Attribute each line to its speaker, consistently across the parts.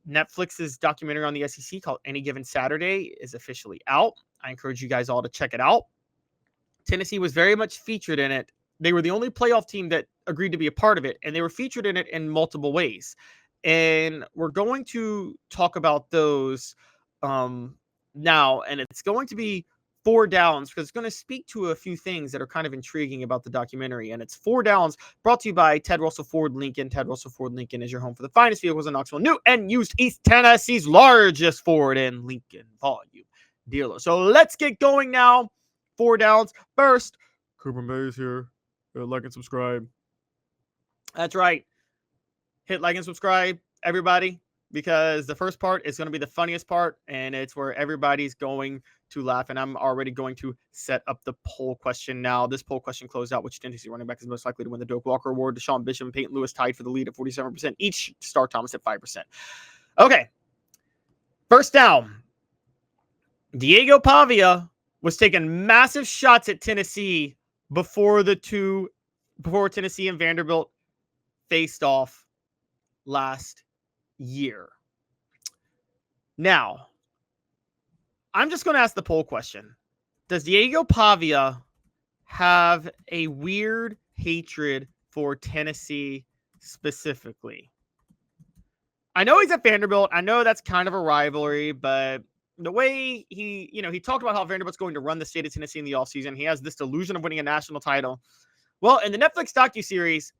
Speaker 1: Netflix's documentary on the SEC called Any Given Saturday is officially out. I encourage you guys all to check it out. Tennessee was very much featured in it. They were the only playoff team that agreed to be a part of it, and they were featured in it in multiple ways. And we're going to talk about those now, and it's going to be 4 Downs because it's going to speak to a few things that are kind of intriguing about the documentary. And it's 4 Downs brought to you by Ted Russell Ford Lincoln. Ted Russell Ford Lincoln is your home for the finest vehicles in Knoxville, new and used, East Tennessee's largest Ford and Lincoln volume dealer. So let's get going now. 4 Downs. First, Cooper Mays here. Like and subscribe. That's right. Hit like and subscribe, everybody, because the first part is going to be the funniest part, and it's where everybody's going to laugh. And I'm already going to set up the poll question now. This poll question closed out. Which Tennessee running back is most likely to win the Doak Walker Award? Deshaun Bishop and Peyton Lewis tied for the lead at 47%. Each Star Thomas at 5%. Okay. First down. Diego Pavia was taking massive shots at Tennessee before Tennessee and Vanderbilt faced off last year. Now, I'm just going to ask the poll question. Does Diego Pavia have a weird hatred for Tennessee specifically? I know he's at Vanderbilt. I know that's kind of a rivalry, but the way he talked about how Vanderbilt's going to run the state of Tennessee in the offseason. He has this delusion of winning a national title. Well, in the Netflix docuseries,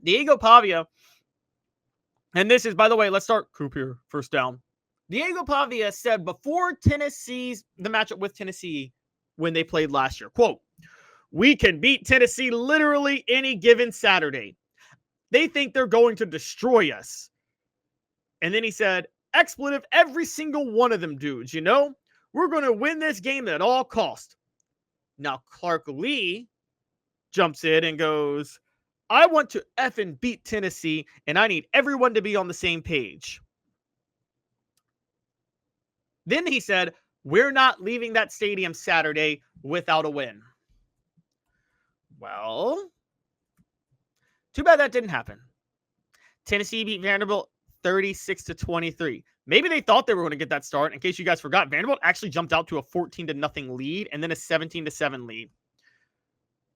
Speaker 1: Diego Pavia, and this is, by the way, let's start Coop here, first down. Diego Pavia said before the matchup with Tennessee when they played last year, quote, "We can beat Tennessee literally any given Saturday. They think they're going to destroy us." And then he said, "Expletive, every single one of them dudes, we're going to win this game at all cost." Now, Clark Lee jumps in and goes, "I want to effing beat Tennessee, and I need everyone to be on the same page." Then he said, "We're not leaving that stadium Saturday without a win." Well, too bad that didn't happen. Tennessee beat Vanderbilt 36-23. Maybe they thought they were going to get that start. In case you guys forgot, Vanderbilt actually jumped out to a 14-0 lead and then a 17-7 lead.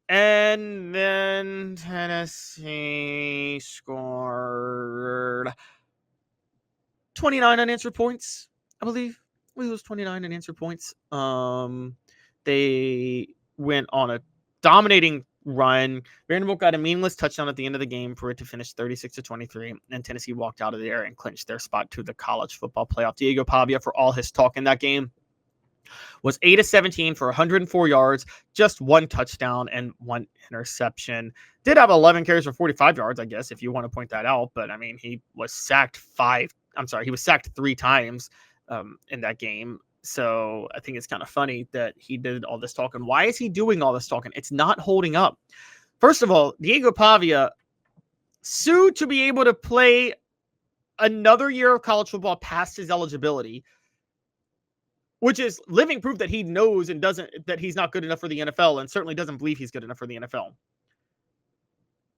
Speaker 1: And then Tennessee scored 29 unanswered points, I believe. I believe it was 29 unanswered points. They went on a dominating run. Vanderbilt got a meaningless touchdown at the end of the game for it to finish 36-23, and Tennessee walked out of there and clinched their spot to the college football playoff. Diego Pavia, for all his talk in that game, was 8-17 for 104 yards, just 1 touchdown and 1 interception. Did have 11 carries for 45 yards, I guess, if you want to point that out. But, I mean, he was sacked 3 times in that game. So I think it's kind of funny that he did all this talking. Why is he doing all this talking? It's not holding up. First of all, Diego Pavia sued to be able to play another year of college football past his eligibility, which is living proof that he knows that he's not good enough for the NFL, and certainly doesn't believe he's good enough for the NFL.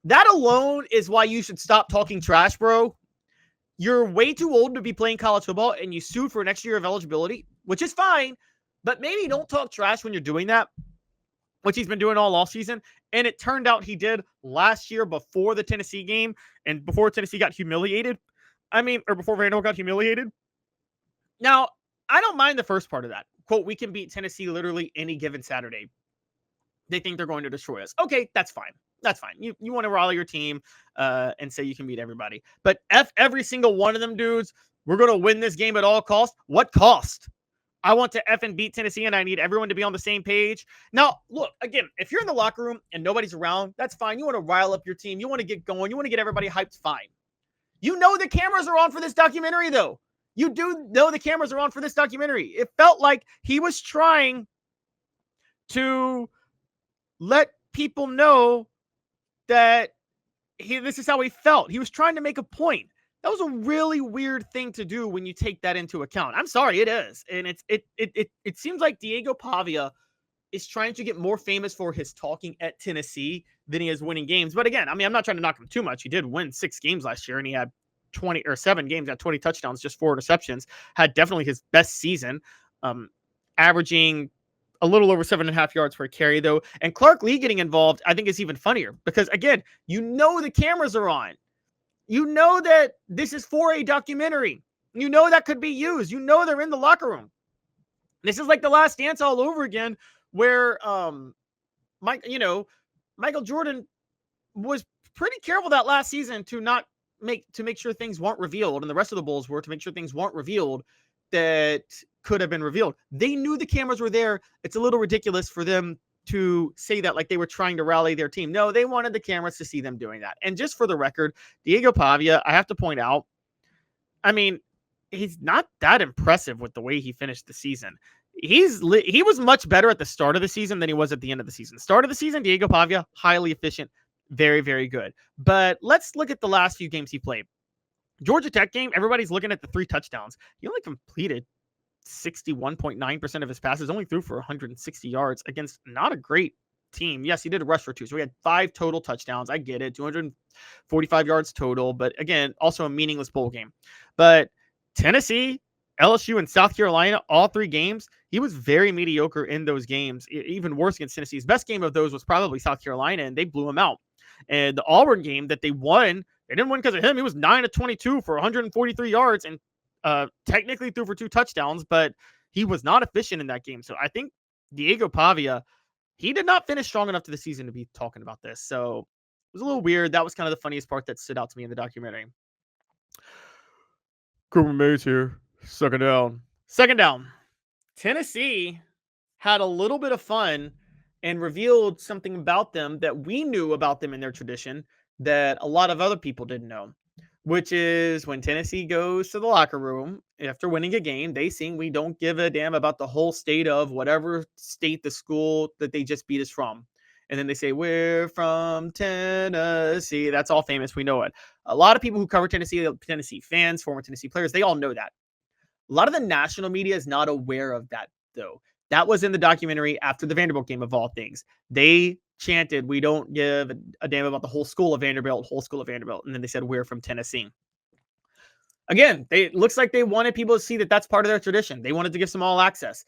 Speaker 1: That alone is why you should stop talking trash, bro. You're way too old to be playing college football, and you sued for an extra year of eligibility, which is fine, but maybe don't talk trash when you're doing that, which he's been doing all offseason. And it turned out he did last year before the Tennessee game and before Tennessee got humiliated. Or before Vanderbilt got humiliated. Now, I don't mind the first part of that. Quote, "We can beat Tennessee literally any given Saturday. They think they're going to destroy us." Okay, that's fine. That's fine. You want to rally your team and say you can beat everybody. But F every single one of them dudes. We're going to win this game at all costs. What cost? I want to effing beat Tennessee, and I need everyone to be on the same page. Now, look, again, if you're in the locker room and nobody's around, that's fine. You want to rile up your team. You want to get going. You want to get everybody hyped. Fine. You know the cameras are on for this documentary, though. You do know the cameras are on for this documentary. It felt like he was trying to let people know that this is how he felt. He was trying to make a point. That was a really weird thing to do when you take that into account. I'm sorry, it is. And it seems like Diego Pavia is trying to get more famous for his talking at Tennessee than he is winning games. But again, I'm not trying to knock him too much. He did win 6 games last year, and he had 20 or 7 games, got 20 touchdowns, just 4 interceptions, had definitely his best season, averaging a little over 7.5 yards per carry, though. And Clark Lee getting involved, I think, is even funnier because, again, the cameras are on. You know that this is for a documentary. You know that could be used. You know they're in the locker room. This is like The Last Dance all over again, where Michael Jordan was pretty careful that last season to make sure things weren't revealed, and the rest of the Bulls were to make sure things weren't revealed that could have been revealed. They knew the cameras were there. It's a little ridiculous for them to say that like they were trying to rally their team. No, they wanted the cameras to see them doing that. And just for the record, Diego Pavia, I have to point out, I mean, he's not that impressive with the way he finished the season. He was much better at the start of the season than he was at the end of the season. Start of the season, Diego Pavia, highly efficient, very, very good. But let's look at the last few games he played. Georgia Tech game, everybody's looking at the 3 touchdowns. He only completed 61.9% of his passes, only threw for 160 yards against not a great team. Yes, he did a rush for 2, so he had 5 total touchdowns. I get it, 245 yards total, but again, also a meaningless bowl game. But Tennessee, LSU, and South Carolina, all 3 games, he was very mediocre in those games, even worse against Tennessee. His best game of those was probably South Carolina, and they blew him out. And the Auburn game that they won, they didn't win because of him. He was 9 of 22 for 143 yards and technically threw for 2 touchdowns, but he was not efficient in that game. So I think Diego Pavia, he did not finish strong enough to the season to be talking about this. So it was a little weird. That was kind of the funniest part that stood out to me in the documentary. Cooper Mays here. Second down. Tennessee had a little bit of fun and revealed something about them that we knew about them in their tradition that a lot of other people didn't know, which is when Tennessee goes to the locker room after winning a game, they sing, "We don't give a damn about the whole state of whatever state the school that they just beat us from." And then they say, "We're from Tennessee." That's all famous. We know it. A lot of people who cover Tennessee fans, former Tennessee players, they all know that. A lot of the national media is not aware of that, though. That was in the documentary after the Vanderbilt game, of all things. They chanted, "We don't give a damn about the whole school of Vanderbilt. And then they said, "We're from Tennessee." Again, it looks like they wanted people to see that that's part of their tradition. They wanted to give some all access.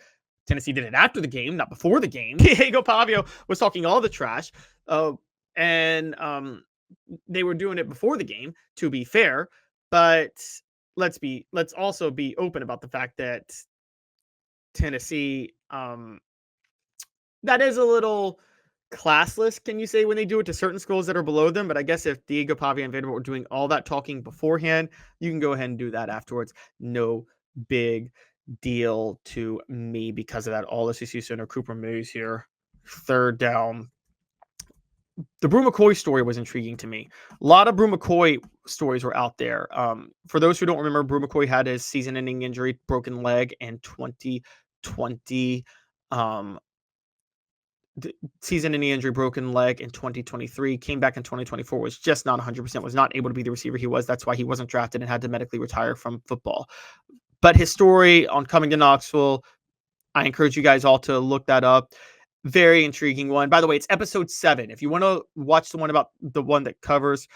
Speaker 1: Tennessee did it after the game, not before the game. Diego Pavia was talking all the trash. And they were doing it before the game, to be fair. But let's also be open about the fact that Tennessee, that is a little classless, can you say, when they do it to certain schools that are below them. But I guess if Diego Pavia and Vanderbilt were doing all that talking beforehand, you can go ahead and do that afterwards. No big deal to me because of that. All SEC center Cooper Mays here. Third down. The Brew McCoy story was intriguing to me. A lot of Brew McCoy stories were out there. For those who don't remember, Brew McCoy had his season-ending injury, broken leg in 2020. Season-ending injury, broken leg in 2023. Came back in 2024, was just not 100%, was not able to be the receiver he was. That's why he wasn't drafted and had to medically retire from football. But his story on coming to Knoxville, I encourage you guys all to look that up. Very intriguing one. By the way, it's episode 7. If you want to watch the one that covers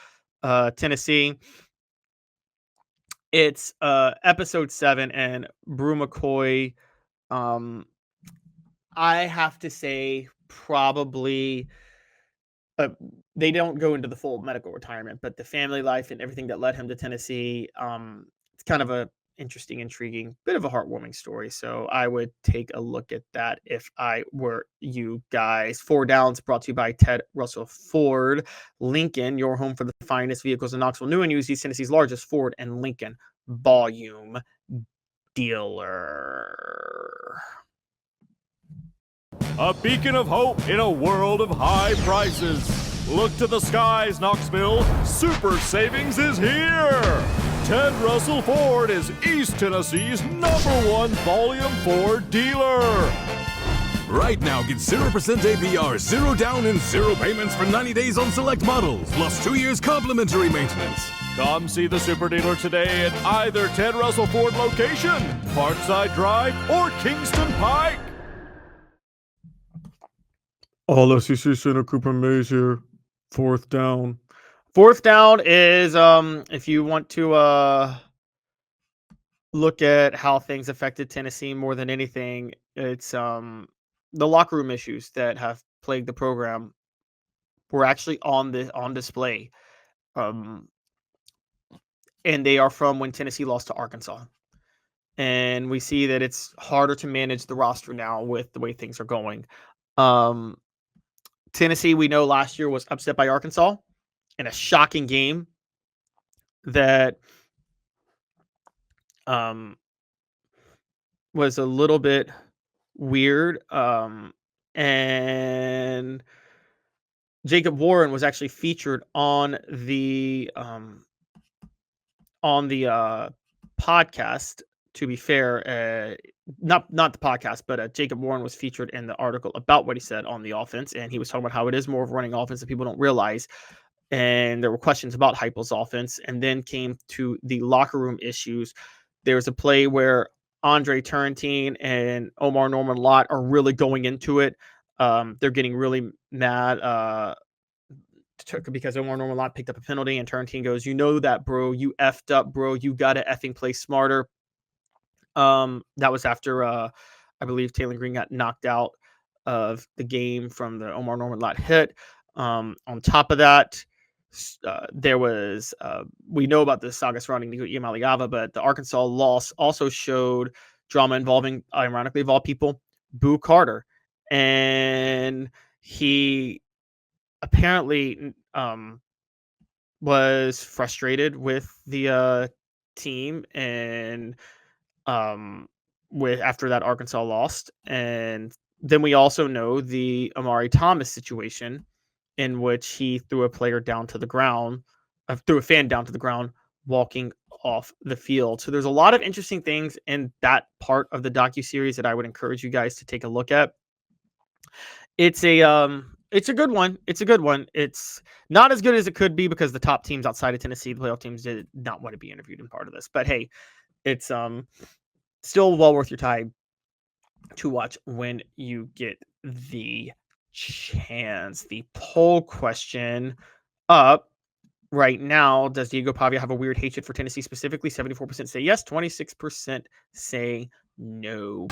Speaker 1: Tennessee, it's episode 7. And Brew McCoy, I have to say, probably they don't go into the full medical retirement, but the family life and everything that led him to Tennessee, it's kind of a interesting, intriguing, bit of a heartwarming story. So I would take a look at that if I were you guys. 4 Downs brought to you by Ted Russell Ford. Lincoln, your home for the finest vehicles in Knoxville. New and used, East Tennessee's largest Ford and Lincoln volume dealer.
Speaker 2: A beacon of hope in a world of high prices. Look to the skies, Knoxville. Super savings is here. Ted Russell Ford is East Tennessee's #1 volume Ford dealer.
Speaker 3: Right now, get 0% APR, 0 down, and 0 payments for 90 days on select models, plus 2 years complimentary maintenance.
Speaker 2: Come see the super dealer today at either Ted Russell Ford location, Parkside Drive, or Kingston Pike.
Speaker 1: All SEC center Cooper Mays here. 4th down. Fourth down is if you want to look at how things affected Tennessee more than anything, it's the locker room issues that have plagued the program were actually on display. And they are from when Tennessee lost to Arkansas. And we see that it's harder to manage the roster now with the way things are going. Tennessee, we know last year was upset by Arkansas in a shocking game that was a little bit weird. And Jacob Warren was actually featured on the podcast. To be fair, not the podcast, but Jacob Warren was featured in the article about what he said on the offense, and he was talking about how it is more of a running offense that people don't realize. And there were questions about Heupel's offense, and then came to the locker room issues. There was a play where Andre Turrentine and Omar Norman Lott are really going into it. They're getting really mad because Omar Norman Lott picked up a penalty, and Turrentine goes, "You know that, bro. You effed up, bro. You got to effing play smarter." That was after I believe Taylor Green got knocked out of the game from the Omar Norman Lott hit. On top of that, there was we know about the saga surrounding Nico Iamaleava, but the Arkansas loss also showed drama involving, ironically of all people, Boo Carter, and he apparently was frustrated with the team and with after that Arkansas lost. And then we also know the Amari Thomas situation in which he threw a player down to the ground, threw a fan down to the ground, walking off the field. So there's a lot of interesting things in that part of the docuseries that I would encourage you guys to take a look at. It's a good one. It's a good one. It's not as good as it could be because the top teams outside of Tennessee, the playoff teams, did not want to be interviewed in part of this. But hey, it's still well worth your time to watch when you get the chance. The poll question up right now: does Diego Pavia have a weird hatred for Tennessee specifically? 74% say yes, 26% say no.